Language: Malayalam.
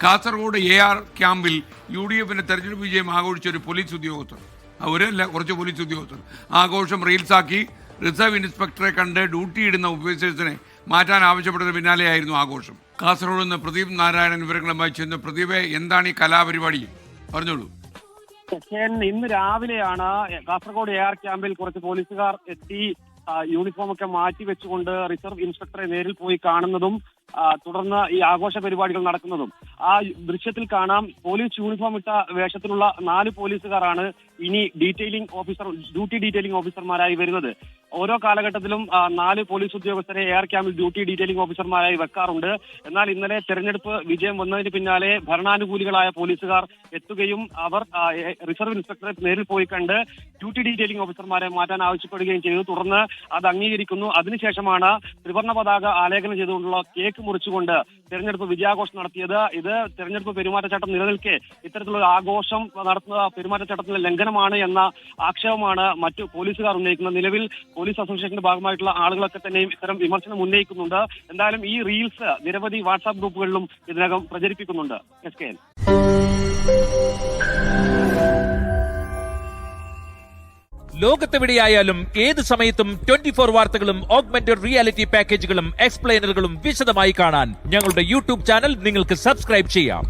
കാസർഗോഡ് AR ക്യാമ്പിൽ UDFിന്റെ തെരഞ്ഞെടുപ്പ് വിജയം ആഘോഷിച്ച ഒരു പോലീസ് ഉദ്യോഗസ്ഥർ, അവരല്ല കുറച്ച് പോലീസ് ഉദ്യോഗസ്ഥർ ആഘോഷം റീൽസാക്കി റിസർവ് ഇൻസ്പെക്ടറെ കണ്ട് ഡ്യൂട്ടി ഇടുന്ന ഓഫീസേഴ്സിനെ മാറ്റാൻ ആവശ്യപ്പെട്ടതിന് പിന്നാലെയായിരുന്നു ആഘോഷം. കാസർഗോഡ് നിന്ന് പ്രദീപ് നാരായണൻ വിവരങ്ങളുമായി ചെന്ന്. പ്രദീപ്, എന്താണ് ഈ കലാപരിപാടി? പറഞ്ഞോളൂ. ഇന്ന് രാവിലെയാണ് കാസർഗോഡ് AR ക്യാമ്പിൽ കുറച്ച് പോലീസുകാർ എത്തി യൂണിഫോം ഒക്കെ മാറ്റി വെച്ചുകൊണ്ട് റിസർവ് ഇൻസ്പെക്ടറെ നേരിൽ പോയി കാണുന്നതും തുടർന്ന് ഈ ആഘോഷ പരിപാടികൾ നടക്കുന്നതും. ആ ദൃശ്യത്തിൽ കാണാം, പോലീസ് യൂണിഫോം ഇട്ട വേഷത്തിലുള്ള 4 പോലീസുകാരാണ് ഇനി ഡ്യൂട്ടി ഡീറ്റെയിലിംഗ് ഓഫീസർമാരായി വരുന്നത്. ഓരോ കാലഘട്ടത്തിലും 4 പോലീസ് ഉദ്യോഗസ്ഥരെ AR ക്യാമ്പിൽ ഡ്യൂട്ടി ഡീറ്റെയിലിംഗ് ഓഫീസർമാരായി വെക്കാറുണ്ട്. എന്നാൽ ഇന്നലെ തെരഞ്ഞെടുപ്പ് വിജയം വന്നതിന് പിന്നാലെ ഭരണാനുകൂലികളായ പോലീസുകാർ എത്തുകയും അവർ റിസർവ് ഇൻസ്പെക്ടറെ നേരിൽ പോയി കണ്ട് ഡ്യൂട്ടി ഡീറ്റെയിലിംഗ് ഓഫീസർമാരെ മാറ്റാൻ ആവശ്യപ്പെടുകയും ചെയ്തു. തുടർന്ന് അത് അംഗീകരിക്കുന്നു. അതിനുശേഷമാണ് ത്രിവർണ്ണ പതാക ആലേഖനം ചെയ്തുകൊണ്ടുള്ള കേക്ക് മുറിച്ചുകൊണ്ട് തെരഞ്ഞെടുപ്പ് വിജയാഘോഷം നടത്തിയത്. ഇത് തെരഞ്ഞെടുപ്പ് പെരുമാറ്റച്ചട്ടം നിലനിൽക്കെ ഇത്തരത്തിലുള്ള ആഘോഷം നടത്തുന്ന പെരുമാറ്റച്ചട്ടത്തിലെ ലംഘനമാണ് എന്ന ആക്ഷേപമാണ് മറ്റു പോലീസുകാർ ഉന്നയിക്കുന്നത്. നിലവിൽ പോലീസ് അസോസിയേഷന്റെ ഭാഗമായിട്ടുള്ള ആളുകളൊക്കെ തന്നെയും ഇത്തരം വിമർശനം ഉന്നയിക്കുന്നുണ്ട്. എന്തായാലും ഈ റീൽസ് നിരവധി വാട്സാപ്പ് ഗ്രൂപ്പുകളിലും ഇതിനകം പ്രചരിപ്പിക്കുന്നുണ്ട്. SKN. ലോകത്തെവിടെയായാലും ഏത് സമയത്തും 24 വാർത്തകളും ഓഗ്മെന്റഡ് റിയാലിറ്റി പാക്കേജുകളും എക്സ്പ്ലെയിനറുകളും വിശദമായി കാണാൻ ഞങ്ങളുടെ YouTube ചാനൽ നിങ്ങൾക്ക് സബ്സ്ക്രൈബ് ചെയ്യാം.